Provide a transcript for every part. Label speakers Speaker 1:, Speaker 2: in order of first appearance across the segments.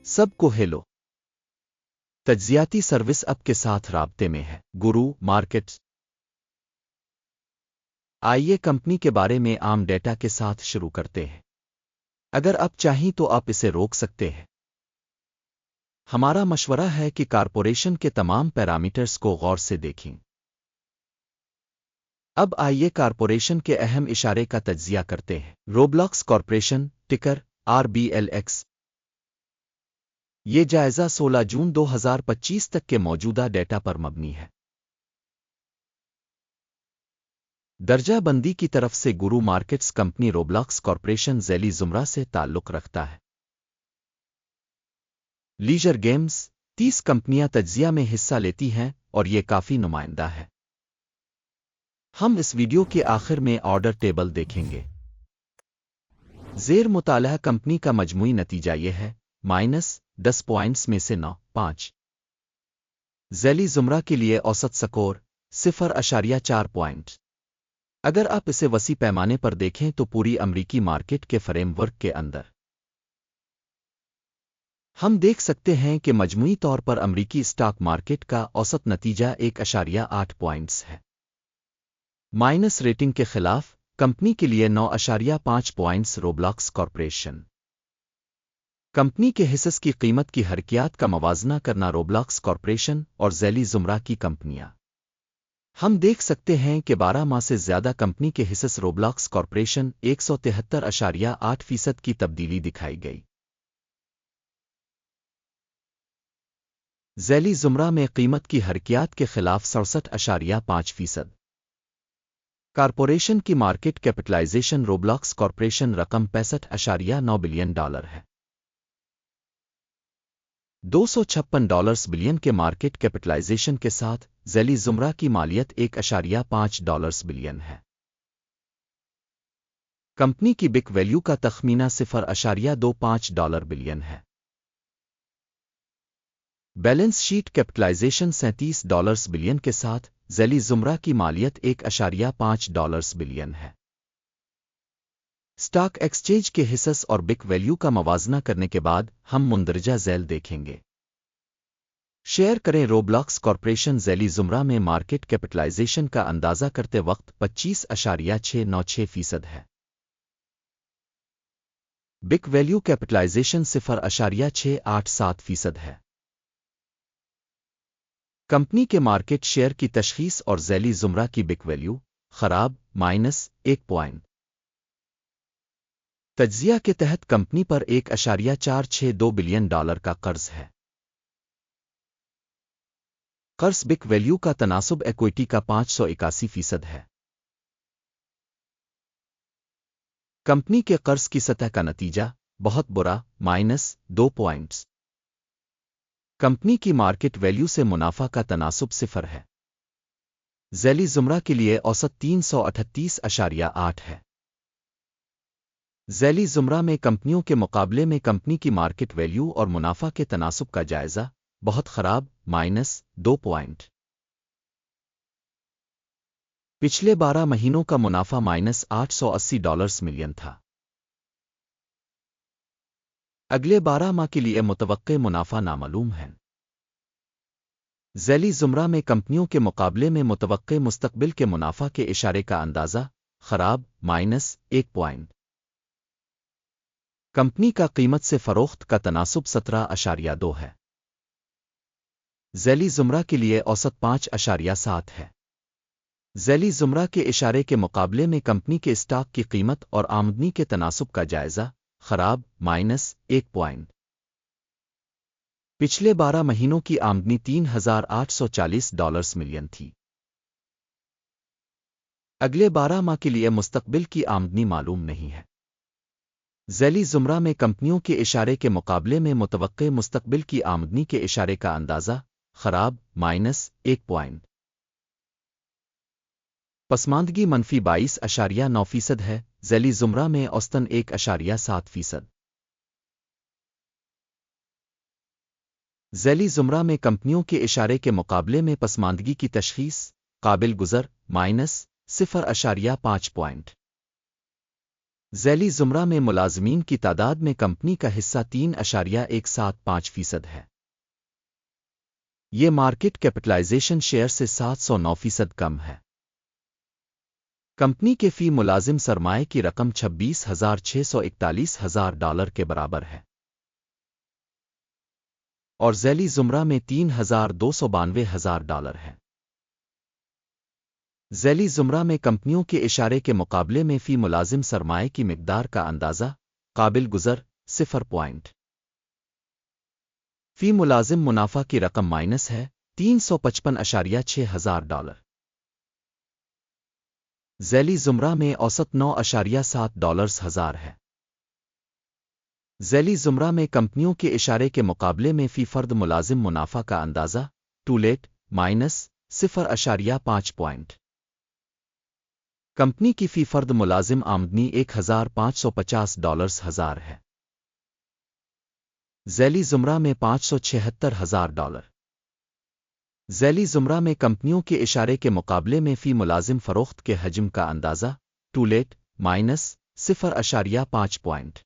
Speaker 1: سب کو hello تجزیاتی service اب کے ساتھ رابطے میں ہے گرو مارکیٹس آئیے کمپنی کے بارے میں عام ڈیٹا کے ساتھ شروع کرتے ہیں۔ اگر آپ چاہیں تو آپ اسے روک سکتے ہیں۔ ہمارا مشورہ ہے کہ کارپوریشن کے تمام پیرامیٹرز کو غور سے دیکھیں۔ اب آئیے کارپوریشن کے اہم اشارے کا تجزیہ کرتے ہیں۔ روبلاکس کارپوریشن ٹکر RBLX۔ یہ جائزہ 16 جون 2025 تک کے موجودہ ڈیٹا پر مبنی ہے۔ درجہ بندی کی طرف سے گرو مارکیٹس کمپنی روبلاکس کارپوریشن ذیلی زمرہ سے تعلق رکھتا ہے۔ لیجر گیمز 30 کمپنیاں تجزیہ میں حصہ لیتی ہیں اور یہ کافی نمائندہ ہے۔ ہم اس ویڈیو کے آخر میں آرڈر ٹیبل دیکھیں گے۔ زیر مطالعہ کمپنی کا مجموعی نتیجہ یہ ہے -10 پوائنٹس میں سے 9.5۔ ذیلی زمرہ کے لیے اوسط سکور 0.4 پوائنٹ۔ اگر آپ اسے وسیع پیمانے پر دیکھیں تو پوری امریکی مارکیٹ کے فریم ورک کے اندر ہم دیکھ سکتے ہیں کہ مجموعی طور پر امریکی اسٹاک مارکیٹ کا اوسط نتیجہ 1.8 پوائنٹس ہے۔ مائنس ریٹنگ کے خلاف کمپنی کے لیے 9.5 پوائنٹس۔ روبلاکس کارپوریشن کمپنی کے حصص کی قیمت کی حرکیات کا موازنہ کرنا۔ روبلاکس کارپوریشن اور ذیلی زمرہ کی کمپنیاں ہم دیکھ سکتے ہیں کہ 12 ماہ سے زیادہ کمپنی کے حصص روبلاکس کارپوریشن 173.8% کی تبدیلی دکھائی گئی۔ ذیلی زمرہ میں قیمت کی حرکیات کے خلاف 67.5%۔ کارپوریشن کی مارکیٹ کیپٹلائزیشن روبلاکس کارپوریشن رقم $65.9 بلین ہے۔ $256 بلین کے مارکیٹ کیپٹلائزیشن کے ساتھ ذیلی زمرہ کی مالیت $1.5 بلین ہے۔ کمپنی کی بک ویلیو کا تخمینہ $0.25 بلین ہے۔ بیلنس شیٹ کیپٹلائزیشن $37 بلین کے ساتھ ذیلی زمرہ کی مالیت $1.5 بلین ہے۔ اسٹاک ایکسچینج کے حصص اور بک ویلیو کا موازنہ کرنے کے بعد ہم مندرجہ ذیل دیکھیں گے۔ شیئر کریں۔ روبلاکس کارپوریشن ذیلی زمرہ میں مارکیٹ کیپٹلائزیشن کا اندازہ کرتے وقت 25.696% ہے۔ بک ویلیو کیپٹلائزیشن 0.687% ہے۔ کمپنی کے مارکیٹ شیئر کی تشخیص اور ذیلی زمرہ کی بک ویلیو خراب -1 پوائنٹ۔ تجزیہ کے تحت کمپنی پر $1.462 بلین کا قرض ہے۔ قرض بک ویلیو کا تناسب ایکوئٹی کا 581% ہے۔ کمپنی کے قرض کی سطح کا نتیجہ بہت برا -2 پوائنٹس۔ کمپنی کی مارکیٹ ویلیو سے منافع کا تناسب 0 ہے۔ ذیلی زمرہ کے لیے اوسط 338.8 ہے۔ ذیلی زمرہ میں کمپنیوں کے مقابلے میں کمپنی کی مارکیٹ ویلیو اور منافع کے تناسب کا جائزہ بہت خراب -2 پوائنٹ۔ پچھلے 12 مہینوں کا منافع $880 ملین تھا۔ اگلے 12 ماہ کے لیے متوقع منافع نامعلوم ہے۔ ذیلی زمرہ میں کمپنیوں کے مقابلے میں متوقع مستقبل کے منافع کے اشارے کا اندازہ خراب -1 پوائنٹ۔ کمپنی کا قیمت سے فروخت کا تناسب 17.2 ہے۔ ذیلی زمرہ کے لیے اوسط 5.7 ہے۔ ذیلی زمرہ کے اشارے کے مقابلے میں کمپنی کے اسٹاک کی قیمت اور آمدنی کے تناسب کا جائزہ خراب -1 پوائنٹ۔ پچھلے 12 مہینوں کی آمدنی $3,840 ملین تھی۔ اگلے 12 ماہ کے لیے مستقبل کی آمدنی معلوم نہیں ہے۔ ذیلی زمرہ میں کمپنیوں کے اشارے کے مقابلے میں متوقع مستقبل کی آمدنی کے اشارے کا اندازہ خراب -1 پوائنٹ۔ پسماندگی -22.9% ہے۔ ذیلی زمرہ میں اوسطاً 1.7%۔ ذیلی زمرہ میں کمپنیوں کے اشارے کے مقابلے میں پسماندگی کی تشخیص قابل گزر -0.5 پوائنٹ۔ ذیلی زمرہ میں ملازمین کی تعداد میں کمپنی کا حصہ 3.175% ہے۔ یہ مارکیٹ کیپٹلائزیشن شیئر سے 709% کم ہے۔ کمپنی کے فی ملازم سرمایہ کی رقم $26,641 کے برابر ہے اور ذیلی زمرہ میں $3,292,000 ہے۔ ذیلی زمرہ میں کمپنیوں کے اشارے کے مقابلے میں فی ملازم سرمایہ کی مقدار کا اندازہ قابل گزر 0. فی ملازم منافع کی رقم مائنس ہے $355,600۔ ذیلی زمرہ میں اوسط $9.7 ہے۔ ذیلی زمرہ میں کمپنیوں کے اشارے کے مقابلے میں فی فرد ملازم منافع کا اندازہ ٹولیٹ -0.5 کمپنی کی فی فرد ملازم آمدنی $1,550 ہے۔ ذیلی زمرہ میں $576,000۔ ذیلی زمرہ میں کمپنیوں کے اشارے کے مقابلے میں فی ملازم فروخت کے حجم کا اندازہ ٹولیٹ -0.5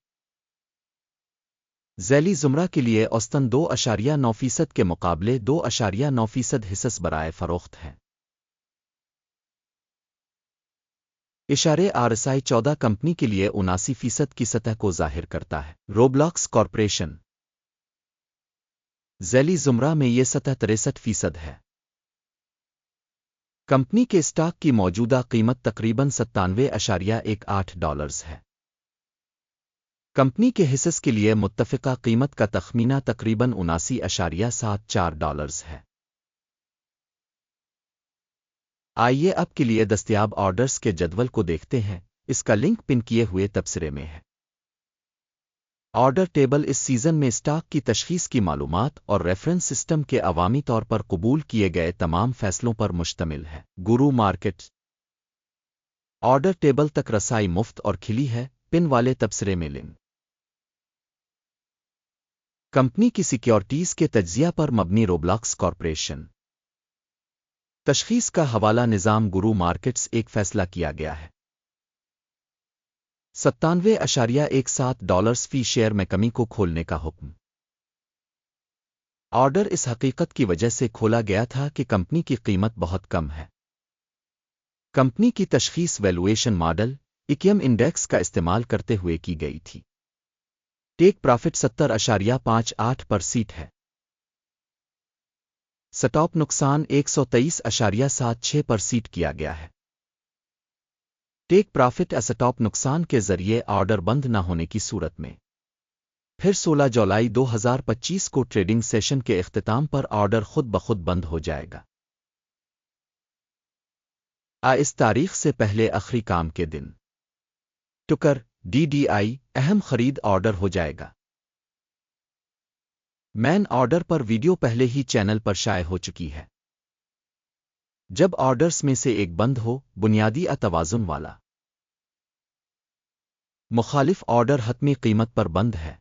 Speaker 1: ذیلی زمرہ کے لیے اوسطاً 2.9% کے مقابلے 2.9% حصص برائے فروخت ہیں۔ اشارے RSI 14 کمپنی کے لیے 79% کی سطح کو ظاہر کرتا ہے۔ روبلاکس کارپوریشن ذیلی زمرہ میں یہ سطح 63% ہے۔ کمپنی کے اسٹاک کی موجودہ قیمت تقریباً $97.18 ہے۔ کمپنی کے حصص کے لیے متفقہ قیمت کا تخمینہ تقریباً $79.74 ہے۔ آئیے اب کے لیے دستیاب آرڈرز کے جدول کو دیکھتے ہیں، اس کا لنک پن کیے ہوئے تبصرے میں ہے۔ آرڈر ٹیبل اس سیزن میں اسٹاک کی تشخیص کی معلومات اور ریفرنس سسٹم کے عوامی طور پر قبول کیے گئے تمام فیصلوں پر مشتمل ہے۔ گرو مارکیٹ آرڈر ٹیبل تک رسائی مفت اور کھلی ہے، پن والے تبصرے میں لنک۔ کمپنی کی سیکیورٹیز کے تجزیہ پر مبنی روبلاکس کارپوریشن تشخیص کا حوالہ نظام گرو مارکیٹس ایک فیصلہ کیا گیا ہے۔ $97.17 فی شیئر میں کمی کو کھولنے کا حکم۔ آرڈر اس حقیقت کی وجہ سے کھولا گیا تھا کہ کمپنی کی قیمت بہت کم ہے۔ کمپنی کی تشخیص ویلویشن ماڈل ایکیم انڈیکس کا استعمال کرتے ہوئے کی گئی تھی۔ ٹیک پرافٹ 70.58% ہے۔ سٹاپ نقصان 123.76% کیا گیا ہے۔ ٹیک پرافٹ اسٹاپ نقصان کے ذریعے آرڈر بند نہ ہونے کی صورت میں۔ پھر 16 جولائی 2025 کو ٹریڈنگ سیشن کے اختتام پر آرڈر خود بخود بند ہو جائے گا۔ اس تاریخ سے پہلے آخری کام کے دن ٹکر DDI اہم خرید آرڈر ہو جائے گا۔ مین آرڈر پر ویڈیو پہلے ہی چینل پر شائع ہو چکی ہے۔ جب آرڈرز میں سے ایک بند ہو، بنیادی توازن والا مخالف آرڈر حتمی قیمت پر بند ہے۔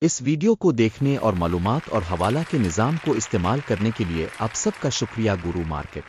Speaker 1: اس ویڈیو کو دیکھنے اور معلومات اور حوالہ کے نظام کو استعمال کرنے کے لیے آپ سب کا شکریہ۔ گرو مارکیٹ